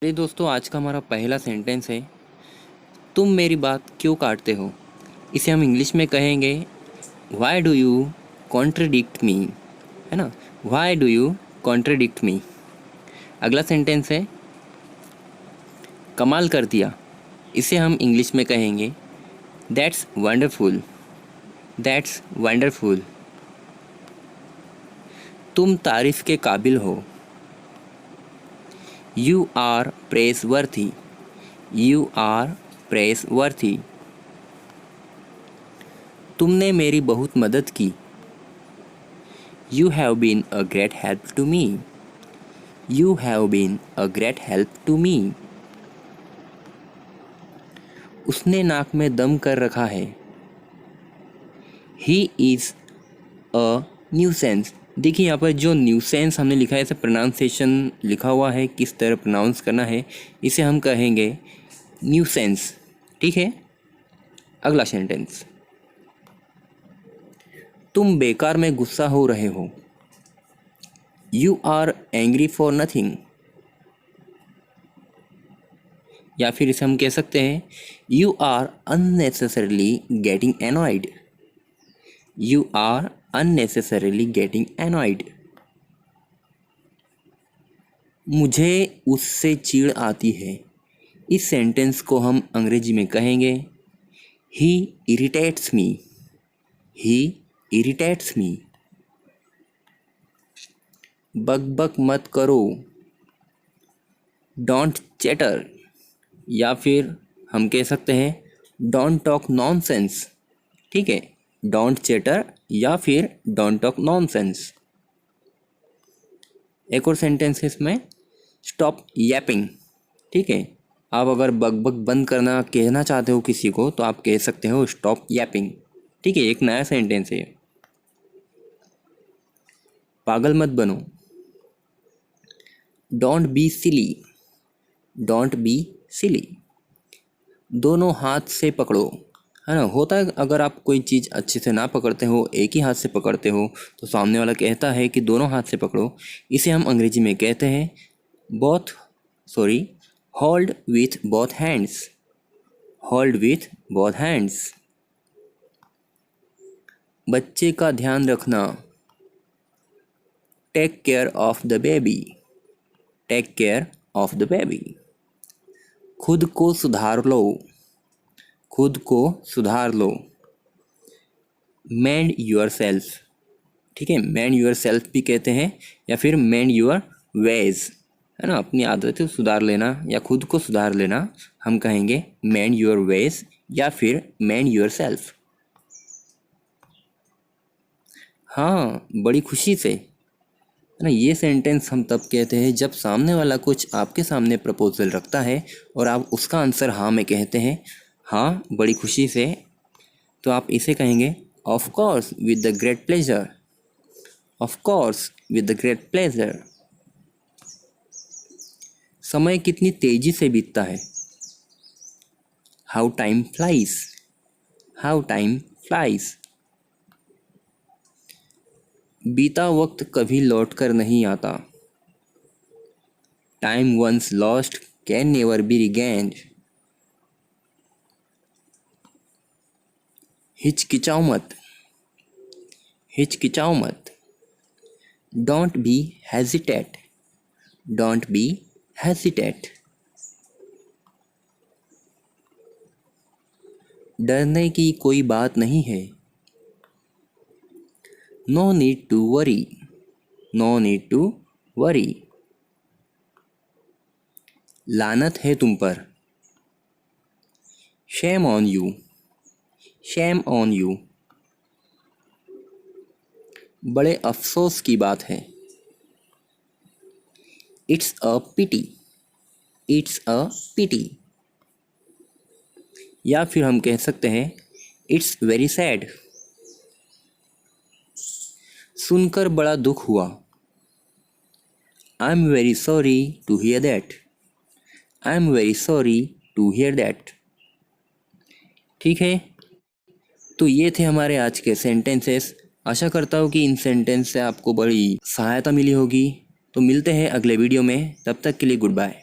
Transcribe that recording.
अरे दोस्तों, आज का हमारा पहला सेंटेंस है, तुम मेरी बात क्यों काटते हो। इसे हम इंग्लिश में कहेंगे, वाई डू यू कॉन्ट्रडिक्ट मी, है ना। वाई डू यू कॉन्ट्रडिक्ट मी। अगला सेंटेंस है, कमाल कर दिया। इसे हम इंग्लिश में कहेंगे, दैट्स वंडरफुल, दैट्स वंडरफुल। तुम तारीफ के काबिल हो, you are praiseworthy, you are praiseworthy. तुमने मेरी बहुत मदद की, you have been a great help to me, you have been a great help to me. उसने नाक में दम कर रखा है, ही इज़ अ न्यूसेंस। देखिए यहाँ पर जो न्यूसेंस हमने लिखा है, इसे प्रोनाउंसिएशन लिखा हुआ है, किस तरह प्रोनाउंस करना है, इसे हम कहेंगे न्यूसेंस। ठीक है। अगला सेंटेंस, तुम बेकार में गुस्सा हो रहे हो, you are angry for nothing. या फिर इसे हम कह सकते हैं, you are unnecessarily getting annoyed, you are unnecessarily getting annoyed. मुझे उससे चिढ़ आती है। इस सेंटेंस को हम अंग्रेजी में कहेंगे, ही इरिटेट्स मी, ही इरिटेट्स मी। बक बक मत करो, डोंट चैटर। या फिर हम कह सकते हैं, डोंट टॉक नॉनसेंस। ठीक है, डोंट चैटर या फिर डोंट टॉक नॉनसेंस। एक और सेंटेंस है इसमें, स्टॉप यैपिंग। ठीक है, आप अगर बक बक बंद करना कहना चाहते हो किसी को, तो आप कह सकते हो स्टॉप यैपिंग। ठीक है, एक नया सेंटेंस है। पागल मत बनो, don't be silly, don't be silly. दोनों हाथ से पकड़ो, है ना। होता है अगर आप कोई चीज़ अच्छे से ना पकड़ते हो, एक ही हाथ से पकड़ते हो, तो सामने वाला कहता है कि दोनों हाथ से पकड़ो। इसे हम अंग्रेजी में कहते हैं hold with both hands, hold with both hands. बच्चे का ध्यान रखना, take care of the baby, take care of the baby. खुद को सुधार लो, खुद को सुधार लो, मेंड योर सेल्फ। ठीक है, मेंड योर सेल्फ भी कहते हैं, या फिर मेंड योर वेज, है ना। अपनी आदतें सुधार लेना या खुद को सुधार लेना, हम कहेंगे मेंड योर वेज या फिर मेंड योर सेल्फ। हाँ, बड़ी खुशी से, है ना। ये सेंटेंस हम तब कहते हैं जब सामने वाला कुछ आपके सामने प्रपोजल रखता है और आप उसका आंसर हाँ में कहते हैं, हाँ बड़ी खुशी से। तो आप इसे कहेंगे, of course with the great pleasure, of course with the great pleasure. समय कितनी तेजी से बीतता है, how time flies, how time flies. बीता वक्त कभी लौट कर नहीं आता, time once lost can never be regained. हिचकिचाओ मत, हिचकिचाओ मत, don't be hesitate, don't be hesitate. डरने की कोई बात नहीं है, no need to worry, no need to worry. लानत है तुम पर, shame on you, shame on you. बड़े अफसोस की बात है, it's a pity, it's a पिटी। या फिर हम कह सकते हैं, इट्स वेरी सैड। सुनकर बड़ा दुख हुआ, I am very sorry to hear that, I am very sorry to hear that. ठीक है, तो ये थे हमारे आज के सेंटेंसेस। आशा करता हूँ कि इन सेंटेंस से आपको बड़ी सहायता मिली होगी। तो मिलते हैं अगले वीडियो में, तब तक के लिए गुड बाय।